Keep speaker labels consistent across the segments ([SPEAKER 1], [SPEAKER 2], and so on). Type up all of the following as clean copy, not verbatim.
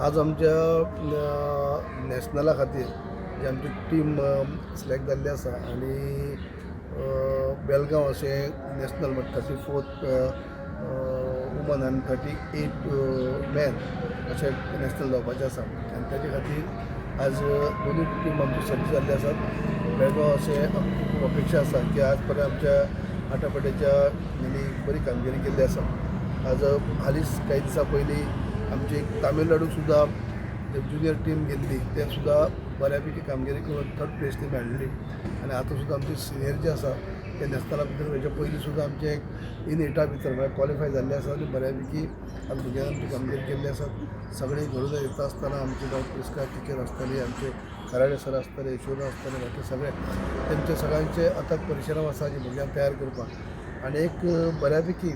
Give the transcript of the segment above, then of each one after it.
[SPEAKER 1] आज आमच्या नॅशनला खातीर जी आमची टीम सिलेक्ट जाल्ली आसा आनी बेलगांव अशें नॅशनल 34th वुमन आनी 38 मॅन अशें नॅशनल जावपाचें आसा आनी ताचे खातीर आज दोनूय टीम आमची सज्ज जाल्ली आसात. बेळगांव अशें आमची खूब अपेक्षा आसा की आज पर्यंत आमच्या आटापड्याच्या यांनी बरी कामगिरी केल्ली आसा. आज हालींच काही दिसा पयलीं आमची तामिळनाडू सुद्धा ज्युनियर टीम गेल्ली ते सुद्धा बऱ्यापैकी कामगिरी करून 3rd प्लेस ती मेळ्ळी आनी आतां सुद्धा आमचे सिनियर जे आसा ते नॅशनला भितर हेच्या पयलीं सुद्धा आमचे इन 8 भितर म्हळ्यार क्वॉलिफाय जाल्ले आसा आनी बऱ्यापैकी आज भुरग्यांनी आमची कामगिरी केल्ली आसा. सगळे घडून येता आसतना आमचे डॉक्टर प्रिस्का टिचर आसतली, आमचे खराडे सर आसतले, यशोदा आसतले, बाकी सगळे तेंचे सगळ्यांचे अथक परिश्रम आसा जे भुरग्यांक तयार करपाक आनी एक बऱ्यापैकी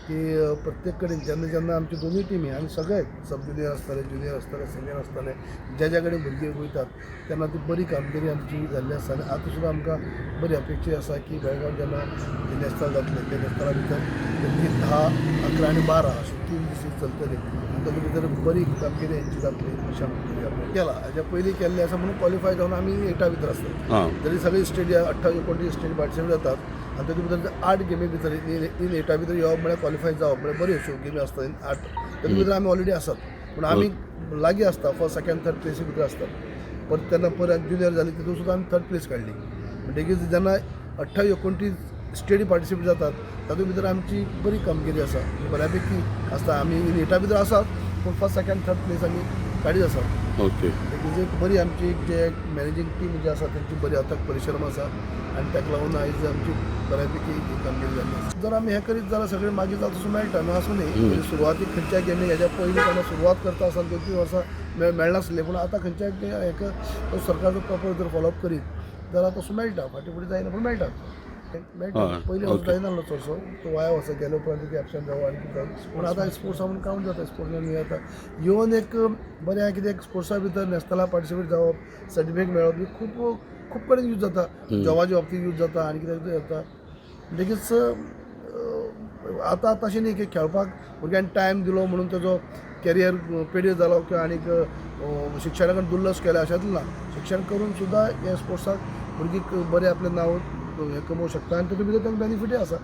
[SPEAKER 1] की प्रत्येक कडेन जेन्ना जेन्ना आमचे दोनूय टिमी आनी सगळे सब ज्युनियर आसतले, ज्युनियर आसतले, सिनियर आसतले, ज्या ज्या कडेन भुरगे वयतात तेन्ना ती बरी कामगिरी आमची जाल्ली आसा आनी आतां सुद्दां आमकां बरी अपेक्षा आसा की बेळगांव जेन्ना नॅशनल जातले ते नॅशनला भितर तेंची 10, 11 आनी 12 अशी 3 दीस चलतली आनी तातूंत भितर बरी कामगिरी हेंची जातली अशें आमी केला. हेच्या पयलीं केल्लें आसा म्हणून क्वॉलिफाय जावन आमी 8 भितर आसतात. तरी सगळी स्टेट 28-29 स्टेट पार्टिसिपेट जातात आनी तातूंत भितर 8 गेमी भितर इन 8 भितर येवप म्हळ्यार क्वॉलिफाय जावप म्हळ्यार बऱ्यो अश्यो गेमी आसतात. इन 8 तातूंत भितर आमी ऑलरेडी आसात पूण आमी लागीं आसता 1st, 2nd, 3rd प्लेसी भितर आसतात. परत तेन्ना परत ज्युनियर जाली तितून सुद्दां आमी 3rd प्लेस काडली. म्हणटकीच जेन्ना 28-29 स्टेटी पार्टिसिपेट जातात तातूंत भितर आमची बरी कामगिरी आसा, बऱ्यापैकी आसता. आमी इन 8 भितर आसात पूण 1st, 2nd, 3rd प्लेस आमी काडीत आसात.
[SPEAKER 2] ओके.
[SPEAKER 1] एक बरी आमची जे मॅनेजींग टीम जी आसा तेंची बरी अथक परिश्रम आसा आनी ताका लागून आयज आमची बऱ्यापैकी कामगिरी जाल्ली आसा. जर आमी हें करीत जाल्यार सगळें मागीर जाता तसो मेळटा न्हू आसूं न्ही. सुरवातीक खंयच्याय गेमी हेज्या पयलीं तेन्ना सुरवात करता आसतना 2-3 वर्सां मेळनासलें पूण आतां खंयच्याय हेका सरकार प्रॉपर जर फॉलोअप करीत जाल्यार तसो मेळटा. फाटीं फुडें जायना पूण मेळटा. पयलीं वर्स जायनासलो चडसो तो वाया वर्सा गेले उपरांत एबसेंट जावं आनी कितें पूण आतां स्पोर्ट्सा म्हणून कावंट जाता. स्पोर्ट्सान येता येवन एक बरें कितें स्पोर्ट्सा भितर नॅशनला पार्टिसिपेट जावप, सर्टिफिकेट मेळप ही खूब कडेन यूज जाता. जॉबाच्या बाबतींत यूज जाता आनी कितें जाता. देखीच आतां तशें न्ही की खेळपाक भुरग्यांनी टायम दिलो म्हणून तेजो कॅरियर पेड्यूर जालो किंवा आनीक शिक्षणा कडेन दुर्लक्ष केलें अशेंच ना. शिक्षण करून सुद्दां हे स्पोर्ट्साक भुरगीं बरें आपलें नांव हें कमोवंक शकता आनी तातूंत भितर तांकां बेनिफिटूय आसा.